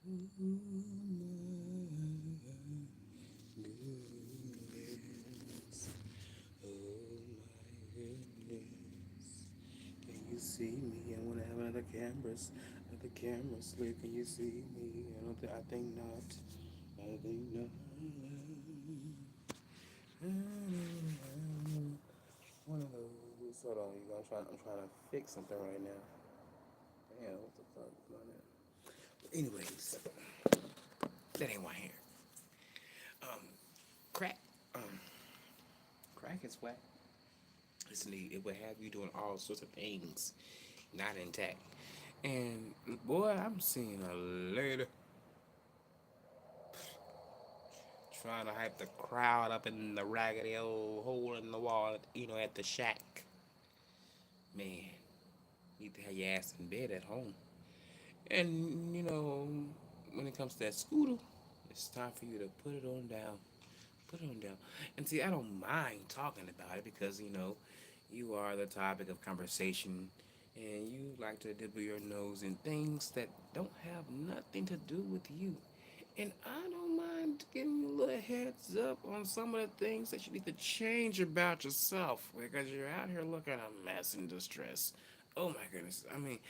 goodness. Oh my goodness. Can you see me? I want to have another camera slip. Can you see me? I think not. I think not. One of those. Hold on, you guys. I'm trying to fix something right now. Damn, what the fuck is going on? But anyways, that ain't why I'm here. Um, crack. Um, crack is whack. Listen, it will have you doing all sorts of things not intact. And boy, I'm seeing a lady trying to hype the crowd up in the raggedy old hole in the wall, at the shack. Man, you need to have your ass in bed at home. And when it comes to that scooter, it's time for you to put it on down. Put it on down. And see, I don't mind talking about it because you are the topic of conversation, and you like to dip your nose in things that don't have nothing to do with you. And I don't mind giving you a little heads up on some of the things that you need to change about yourself because you're out here looking a mess and distress. Oh my goodness. I mean,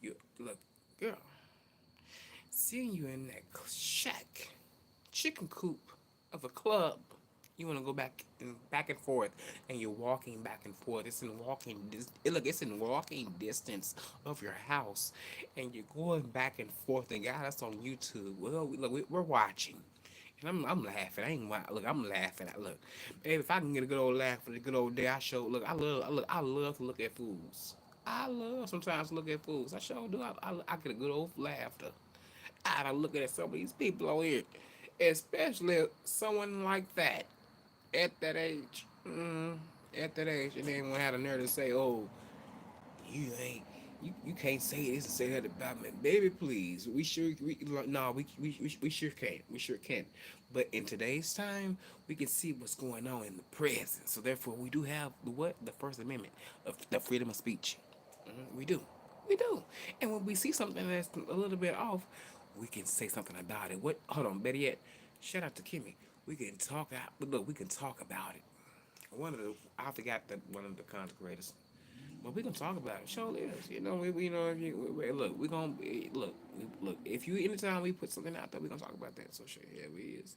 you look, girl, seeing you in that shack, chicken coop of a club. You want to go back and forth, and you're walking back and forth. It's in walking distance of your house, and you're going back and forth. And got us on YouTube. Well, we're watching, and I'm laughing. Look. I'm laughing. Look, baby, if I can get a good old laugh for the good old day, I show. Look, I love to look at fools. I love sometimes to look at fools. I sure do. I get a good old laughter out of looking at some of these people on here, especially someone like that at that age. At that age, and then when I had a nerve to say, "Oh, you ain't." You can't say this and say that about me, baby. Please, no, we sure can, we sure can. But in today's time, we can see what's going on in the present. So therefore, we do have the First Amendment of the freedom of speech. We do. We do. And when we see something that's a little bit off, we can say something about it. What? Hold on. Better yet, shout out to Kimmy. We can talk out. Look, we can talk about it. I forgot that one of the content creators. But we can talk about it. Show is. If look, we gonna look. If you anytime we put something out there, we gonna talk about that. So sure, yeah, we is.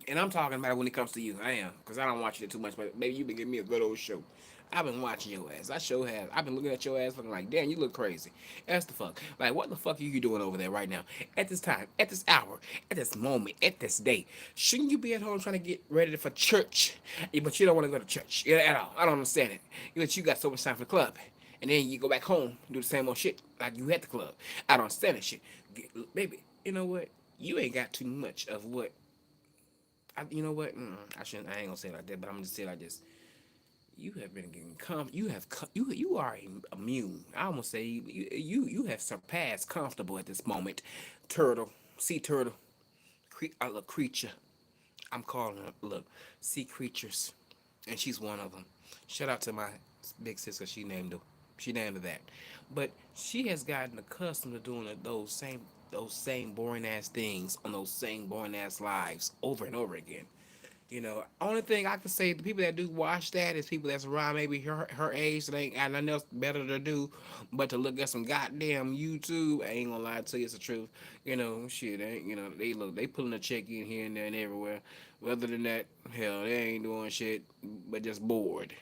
And I'm talking about it when it comes to you. I am, because I don't watch it too much. But maybe you've been giving me a good old show. I've been watching your ass. I sure have. I've been looking at your ass looking like, damn, you look crazy. That's the fuck. Like, what the fuck are you doing over there right now? At this time, at this hour, at this moment, at this day. Shouldn't you be at home trying to get ready for church? But you don't want to go to church at all. I don't understand it. You got so much time for the club. And then you go back home, do the same old shit like you at the club. I don't understand that shit. Baby, you know what? You ain't got too much of what you know what? I shouldn't. I ain't gonna say it like that, but I'm gonna just say it like this. You have been getting You have. You are immune. I almost say you have surpassed comfortable at this moment. Turtle, sea turtle, a little creature. I'm calling her. Look, sea creatures, and she's one of them. Shout out to my big sister. She named her. She named her that. But she has gotten accustomed to doing those same boring ass things on those same boring ass lives over and over again. Only thing I can say the people that do watch that is people that's around maybe her age that ain't got nothing else better to do but to look at some goddamn YouTube. I ain't gonna lie to you, it's the truth. Shit, ain't they pulling a check in here and there and everywhere. Other than that, hell, they ain't doing shit but just bored.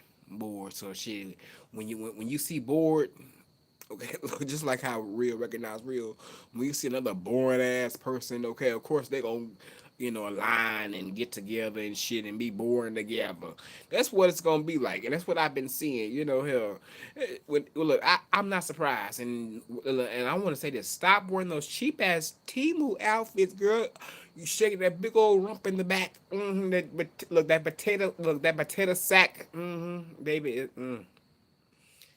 So shit, when you see bored. Okay, just like how real recognize real. When you see another boring ass person, okay, of course they gonna, align and get together and shit and be boring together. That's what it's gonna be like, and that's what I've been seeing. Hell, look, I'm not surprised, and I want to say this: stop wearing those cheap ass Timu outfits, girl. You shaking that big old rump in the back. That potato sack, baby.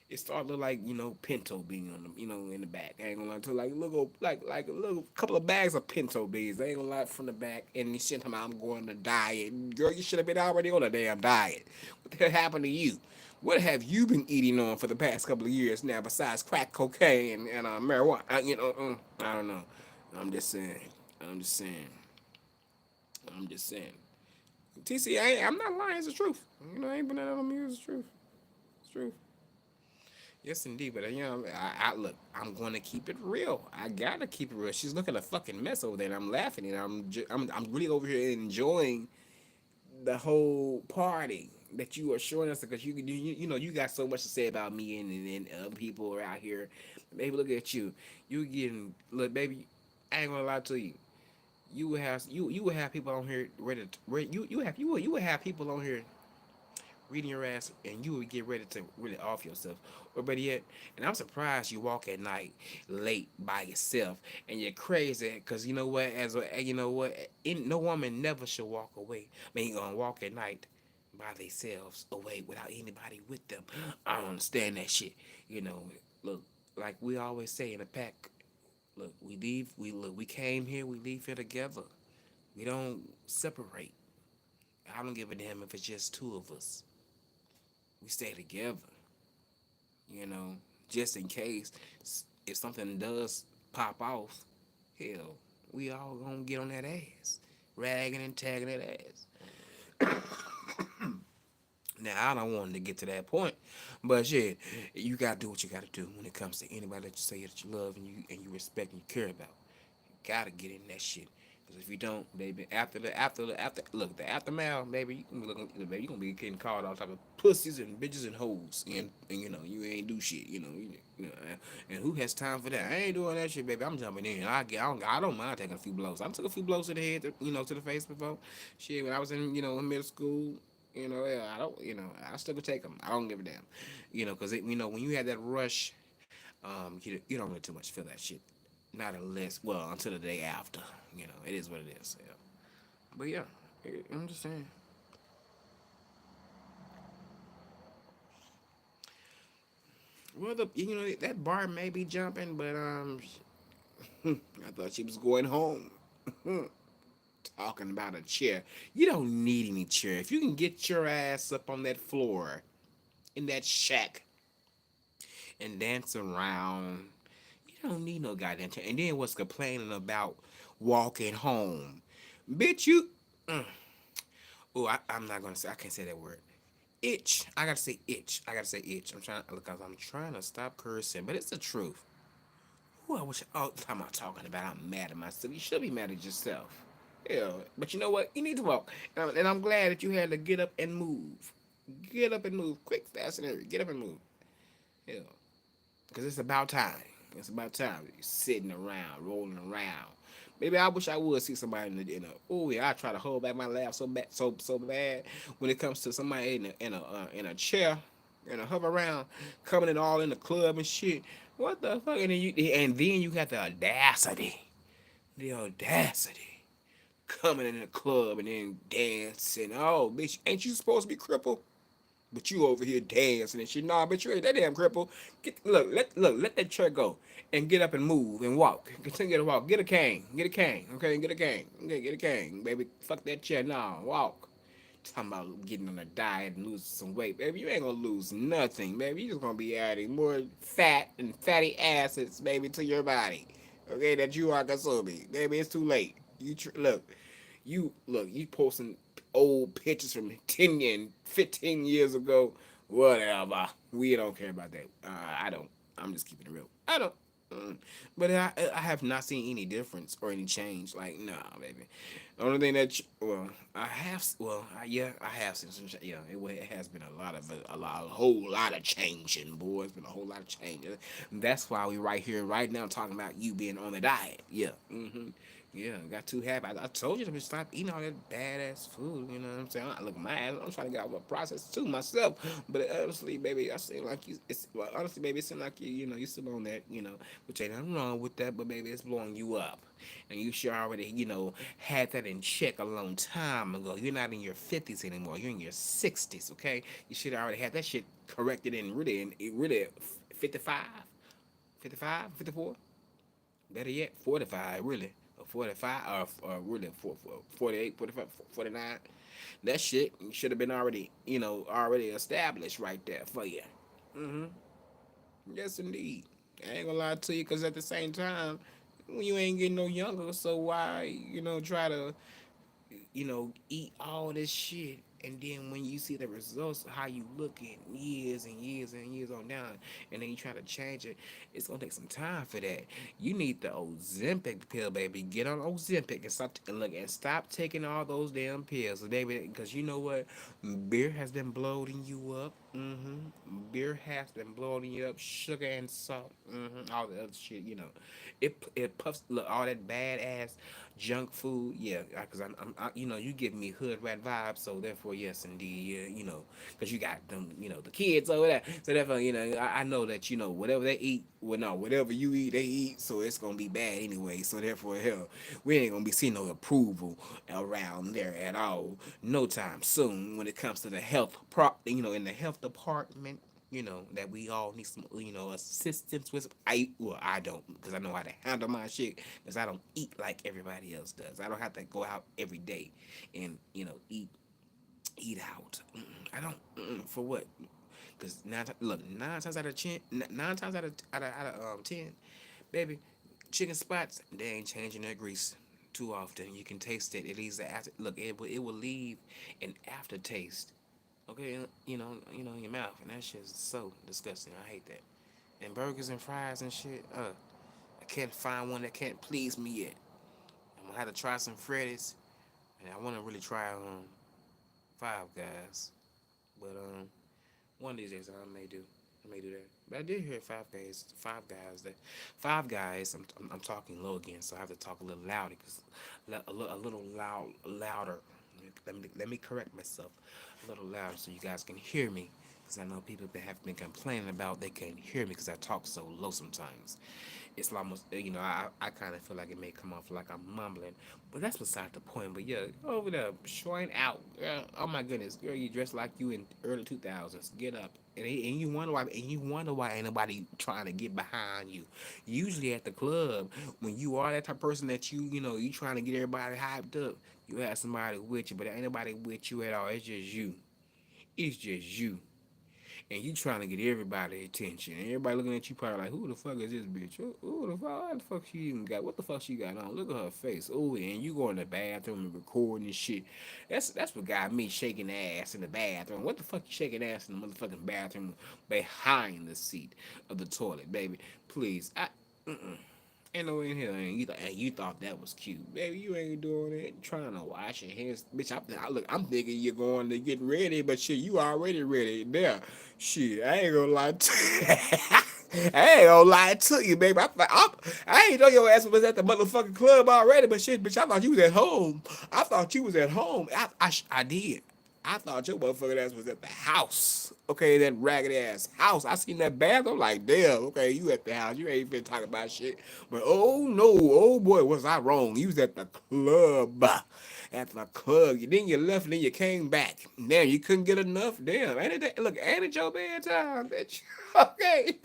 It started to look like pinto beans on the in the back. I ain't gonna lie to you, like a little couple of bags of pinto beans. I ain't gonna lie from the back. And you shit talking about I'm going to diet. Girl, you should have been already on a damn diet. What the hell happened to you? What have you been eating on for the past couple of years now, besides crack cocaine and marijuana? I don't know. I'm just saying. I'm just saying. I'm just saying. TC, I'm not lying. It's the truth. I ain't been out on me. It's the truth. It's the truth. Yes, indeed. But I look. I'm going to keep it real. I gotta keep it real. She's looking a fucking mess over there, and I'm laughing, and I'm really over here enjoying the whole party that you are showing us because you got so much to say about me and other people are out here. Baby, look at you. You getting look, baby. I ain't gonna lie to you. You would have people on here ready to, you would have people on here reading your ass, and you would get ready to really off yourself. Or better yet, and I'm surprised you walk at night late by yourself, and you're crazy because you know what? No woman never should walk away. I mean, gonna walk at night by themselves away without anybody with them. I don't understand that shit. Look, like we always say in the pack. Look, we came here, we leave here together. We don't separate. I don't give a damn if it's just two of us. We stay together, you know, just in case if something does pop off, hell, we all gonna get on that ass, ragging and tagging that ass. Now I don't want to get to that point, but shit, you gotta do what you gotta do when it comes to anybody that you say that you love and you respect and you care about. You gotta get in that shit. Cause if you don't, baby, after look the aftermath, baby, you can be looking, baby, you gonna be getting called all type of pussies and bitches and hoes, and you ain't do shit, and who has time for that? I ain't doing that shit, baby. I'm jumping in. I don't mind taking a few blows. I took a few blows to the head, to the face before. Shit, when I was in middle school, yeah, I don't, I still could take them. I don't give a damn, because when you have that rush, you don't really too much feel that shit. Not unless, well, until the day after. It is what it is. Yeah. But yeah, I'm just saying. Well, that bar may be jumping, but I thought she was going home. Talking about a chair. You don't need any chair. If you can get your ass up on that floor in that shack and dance around, you don't need no goddamn chair. And then what's complaining about walking home? Bitch, you. Mm. Oh, I'm not gonna say. I can't say that word. Itch. I gotta say itch. I gotta say itch. I'm trying to stop cursing, but it's the truth. Who I wish all the time I'm talking about. I'm mad at myself. You should be mad at yourself. Yeah, but you know what? You need to walk, and I'm glad that you had to get up and move. Get up and move, quick, fast, and hurry. Get up and move. Yeah, because it's about time. It's about time. You're sitting around, rolling around. Maybe I wish I would see somebody in a. Oh yeah, I try to hold back my laugh so bad, so bad when it comes to somebody in a chair, in a hover around, coming in all in the club and shit. What the fuck? And then you got the audacity, coming in the club and then dancing. Oh, bitch, ain't you supposed to be crippled? But you over here dancing and shit. Nah, bitch, you ain't that damn cripple. Let that chair go and get up and move and walk. Continue to walk. Get a cane. Get a cane. Okay, get a cane. Okay, get a cane, baby. Fuck that chair. Nah, walk. Talking about getting on a diet and losing some weight, baby. You ain't gonna lose nothing, baby. You just gonna be adding more fat and fatty acids, baby, to your body. Okay, that you are consuming, baby. It's too late. You posting old pictures from 10 and 15 years ago. Whatever. We don't care about that. I don't. I'm just keeping it real. I don't. But I have not seen any difference or any change. Like, nah, baby. The only thing that, yeah, I have seen some, yeah, it has been a whole lot of changing, boy. It's been a whole lot of changing. That's why we right here, right now, talking about you being on the diet. Yeah. Yeah, got too happy. I told you to stop eating all that badass food. You know what I'm saying? Look, my ass, I'm trying to get out of the process too myself. But honestly, baby, I seem like you. Honestly, baby, it seems like you still on that. Which ain't nothing wrong with that. But baby, it's blowing you up, and you should already, had that in check a long time ago. You're not in your 50s anymore. You're in your 60s. Okay, you should already have that shit corrected and really 55, 55, 54. Better yet, 45, really. 45 or really 48, 45, 49. That shit should have been already, already established right there for you. Hmm. Yes, indeed. I ain't gonna lie to you, because at the same time, you ain't getting no younger, so why, try to eat all this shit, and then when you see the results, how you look at years and years and years on down, and then you try to change it, it's gonna take some time for that. You need the Ozempic pill, baby. Get on Ozempic and stop taking all those damn pills, baby. Because you know what, beer has been bloating you up. Beer has been bloating you up. Sugar and salt. All the other shit. It puffs. Look, all that badass junk food, yeah, because you give me hood rat vibes, so therefore, yes, indeed, yeah, because you got them, the kids over there, so therefore, I know that whatever they eat, well, no, whatever you eat, they eat, so it's gonna be bad anyway. So therefore, hell, we ain't gonna be seeing no approval around there at all, no time soon when it comes to the in the health department, that we all need some, assistance with. I don't, because I know how to handle my shit, because I don't eat like everybody else does. I don't have to go out every day and, eat out. I don't, for what? Because nine times out of 10, 10, baby, chicken spots, they ain't changing their grease too often. You can taste it. It leaves the after. Look, it will leave an aftertaste. Okay, in your mouth, and that shit is so disgusting. I hate that. And burgers and fries and shit. I can't find one that can't please me yet. I'm gonna have to try some Freddy's, and I want to really try Five Guys. But one of these days I may do. I may do that. But I did hear Five Guys. That Five Guys. I'm talking low again, so I have to talk a little louder, because a little louder. Let me correct myself a little louder so you guys can hear me. Because I know people that have been complaining about they can't hear me because I talk so low sometimes. It's almost, I kind of feel like it may come off like I'm mumbling, but that's beside the point. But yeah, over there, showing out. Oh my goodness, girl, you dressed like you in early 2000s. Get up. And you wonder why ain't nobody trying to get behind you. Usually at the club, when you are that type of person that you trying to get everybody hyped up, you have somebody with you, but ain't nobody with you at all. It's just you. It's just you. And you trying to get everybody attention. And everybody looking at you probably like, who the fuck is this bitch? Who the fuck? What the fuck she even got? What the fuck she got on? Look at her face. Oh, and you go in the bathroom and recording and shit. That's what got me shaking ass in the bathroom. What the fuck you shaking ass in the motherfucking bathroom behind the seat of the toilet, baby? Please. Ain't no in here, and you thought that was cute, baby. You ain't doing it. Trying to wash your hands, bitch. I'm thinking you're going to get ready, but shit, you already ready there. Shit, I ain't gonna lie to you. I ain't gonna lie to you, baby. I ain't know your ass was at the motherfucking club already, but shit, bitch, I thought you was at home. I thought you was at home. I did. I thought your motherfucking ass was at the house. Okay, that raggedy ass house. I seen that bathroom, like, damn, okay, you at the house. You ain't been talking about shit. But oh no, oh boy, was I wrong. You was at the club. At the club. Then you left and then you came back. Damn, you couldn't get enough. Damn, ain't it your bedtime, bitch? Okay.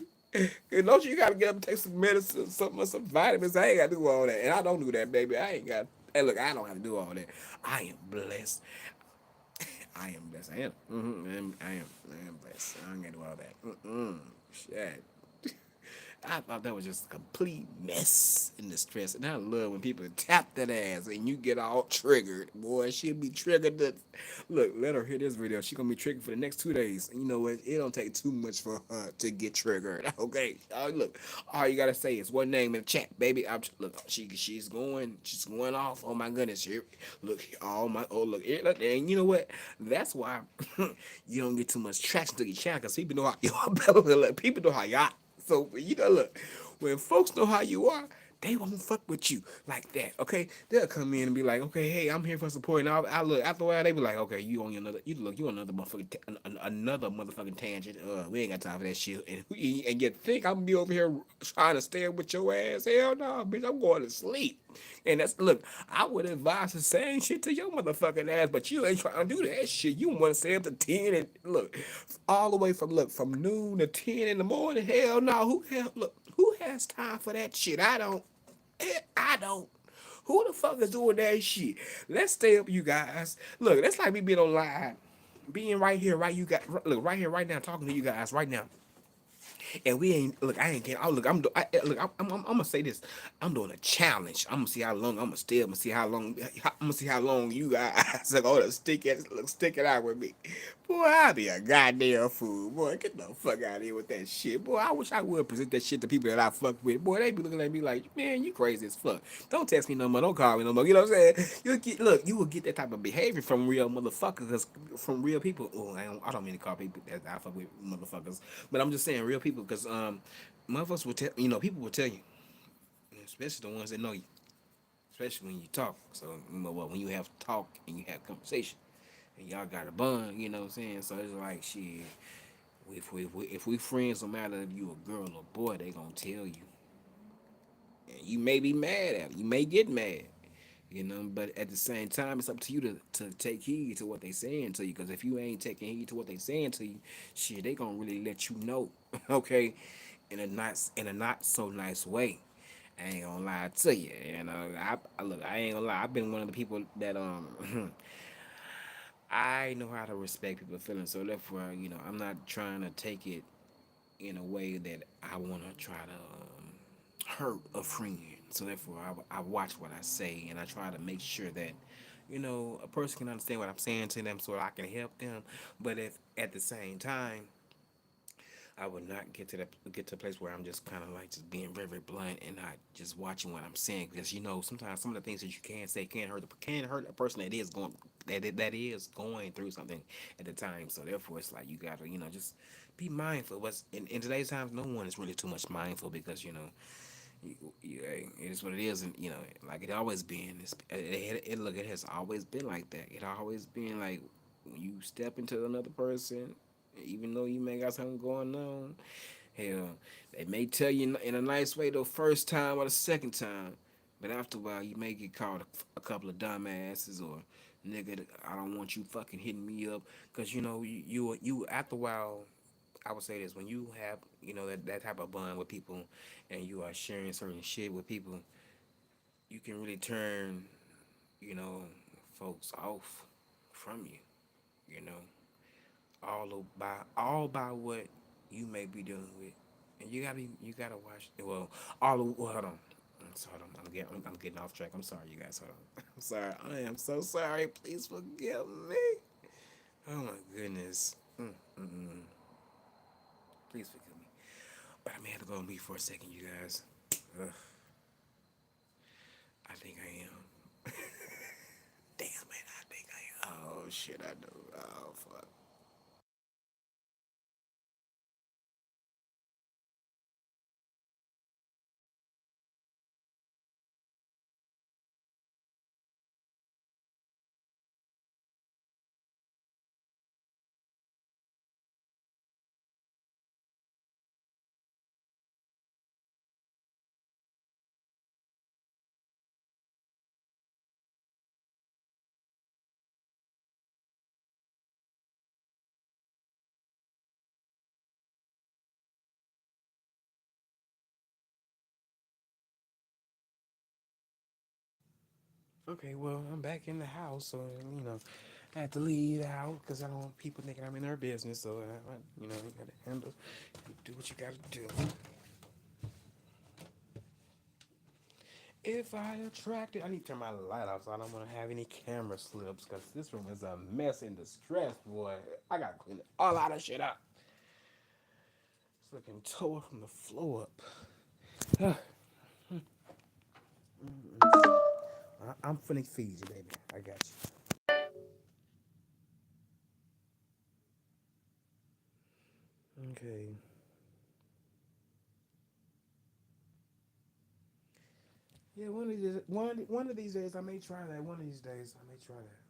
Don't you gotta get up and take some medicine, some vitamins? I ain't gotta do all that. And I don't do that, baby. I ain't got Hey, look, I don't have to do all that. I am blessed. I am blessed. I am. I am blessed. I ain't gonna do all that. Shit. I thought that was just a complete mess in the stress. And I love when people tap that ass and you get all triggered. Boy, she'll be triggered. Look, let her hear this video. She gonna be triggered for the next 2 days. And you know what? It don't take too much for her to get triggered. Okay. Look, all you gotta say is one name in the chat, baby. Look, she's going off. Oh my goodness. Here, look, look, look, and you know what? That's why you don't get too much traction to your channel, because people know how y'all people know how y'all. So look, when folks know how you are, they won't fuck with you like that. Okay, they'll come in and be like, okay, hey, I'm here for support. And I look after a while, they be like, okay, you on another motherfucking another motherfucking tangent. We ain't got time for that shit. And you think I'm gonna be over here trying to stay with your ass? Hell no, bitch, I'm going to sleep. And look, I would advise the same shit to your motherfucking ass, but you ain't trying to do that shit. You want to stay up to 10 and look, all the way from noon to 10 in the morning. Hell no, who has time for that shit? I don't. I don't. Who the fuck is doing that shit? Let's stay up, you guys. Look, that's like me being on live, being right here, right you got look right here, right now, talking to you guys right now. And we ain't look. I ain't getting. Oh, look, look. I'm gonna say this. I'm doing a challenge. I'm gonna see how long. I'm gonna stay. I'm gonna see how long. I'm gonna see how long you guys are gonna stick it out with me. Boy, I be a goddamn fool. Boy, get the fuck out of here with that shit. Boy, I wish I would present that shit to people that I fuck with. Boy, they be looking at me like, man, you crazy as fuck. Don't text me no more. Don't call me no more. You know what I'm saying? You will get that type of behavior from real motherfuckers, from real people. Oh, I don't mean to call people that I fuck with motherfuckers, but I'm just saying real people because motherfuckers will tell people will tell you, especially the ones that know you, especially when you talk. So when you have talk and you have conversation and y'all got a bond, you know what I'm saying? So it's like shit. If we friends, no matter if you a girl or boy, they gonna tell you. And you may be mad at it. You may get mad. But at the same time, it's up to you to take heed to what they saying to you. Because if you ain't taking heed to what they saying to you, shit, they gonna really let you know, okay, in a not so nice way. I ain't gonna lie to you. Look, I ain't gonna lie. I've been one of the people that I know how to respect people's feelings. So therefore, I'm not trying to take it in a way that I want to try to hurt a friend. So therefore, I watch what I say and I try to make sure that a person can understand what I'm saying to them so I can help them. But if at the same time, I would not get to a place where I'm just kind of like just being very very blunt and not just watching what I'm saying because sometimes some of the things that you can say can hurt a person that is going through something at the time. So therefore, it's like you gotta just be mindful. What's in today's times, no one is really too much mindful because hey, it is what it is, and like it always been. Look, it has always been like that. It always been like when you step into another person, even though you may got something going on, hell, they may tell you in a nice way the first time or the second time, but after a while you may get called a couple of dumbasses or nigga. I don't want you fucking hitting me up because you after a while. I would say this: when you have that type of bond with people, and you are sharing certain shit with people, you can really turn you know folks off from you. You know, all by what you may be dealing with, and you gotta watch. Well, hold on. I'm getting off track. I'm sorry, you guys. Hold on. I'm sorry. I am so sorry. Please forgive me. Oh my goodness. Please forgive me. But I may have to go on mute for a second, you guys. Ugh, I think I am. Damn it, I think I am. Oh shit, I do. Oh fuck. Okay, well, I'm back in the house, so I had to leave the house because I don't want people thinking I'm in their business. So you gotta handle, do what you gotta do. If I attract it, I need to turn my light off so I don't want to have any camera slips because this room is a mess and distress, boy. I gotta clean all out of shit up. It's looking tore from the floor up. I'm finna feed you, baby. I got you. Okay. Yeah, one of these days I may try that. One of these days I may try that.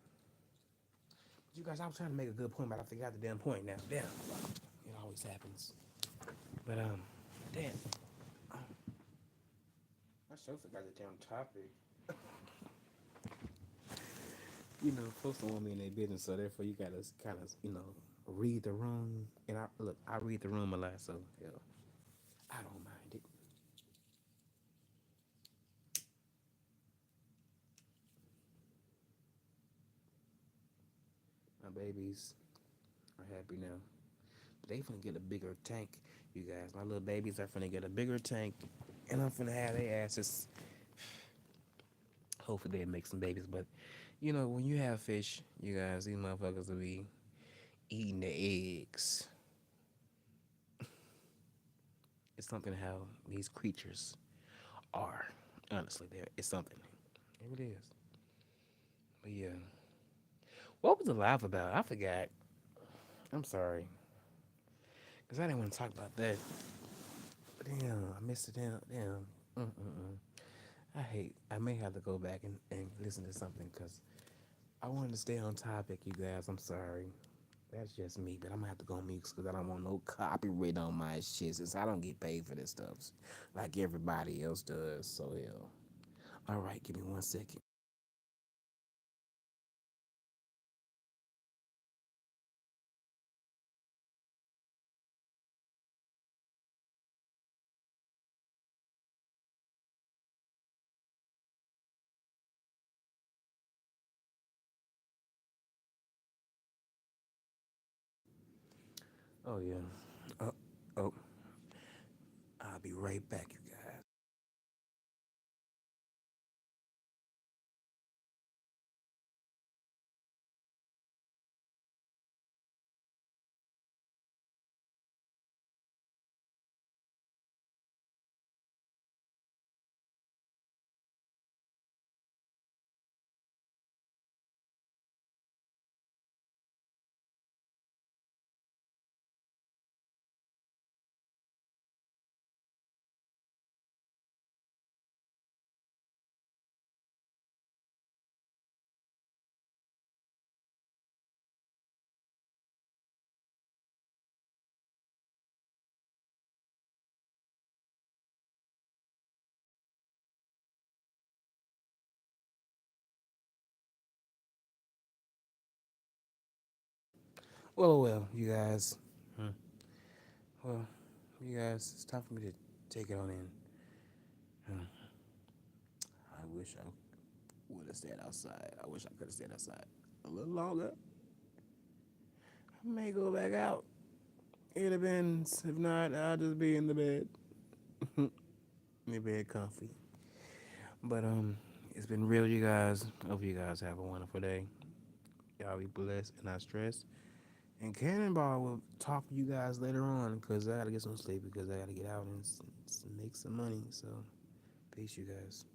But you guys, I was trying to make a good point, but I forgot the damn point now. Damn. It always happens. But damn. I sure forgot the damn topic. Folks don't want me in their business, so therefore you gotta kind of, read the room. And I read the room a lot, so hell, I don't mind it. My babies are happy now. They finna get a bigger tank, you guys. My little babies are finna get a bigger tank, and I'm finna have their asses. Hopefully they make some babies, but you know when you have fish, you guys, these motherfuckers will be eating the eggs. It's something how these creatures are. Honestly, there it's something. It really is. But yeah, what was the live about? I forgot. I'm sorry, cause I didn't want to talk about that. But damn, I missed it. Damn. Mm-mm-mm. I hate. I may have to go back and listen to something because I wanted to stay on topic, you guys. I'm sorry. That's just me, but I'm gonna have to go on mute because I don't want no copyright on my shit since I don't get paid for this stuff like everybody else does. So hell. All right, give me 1 second. Oh yeah. Oh, oh. I'll be right back, you guys. Well, you guys. Hmm. Well, you guys, it's time for me to take it on in. Hmm. I wish I would have stayed outside. I wish I could have stayed outside a little longer. I may go back out. It depends. If not, I'll just be in the bed. In the bed comfy. But it's been real, you guys. Hope you guys have a wonderful day. Y'all be blessed and not stressed. And Cannonball will talk to you guys later on because I gotta get some sleep because I gotta get out and make some money. So, peace, you guys.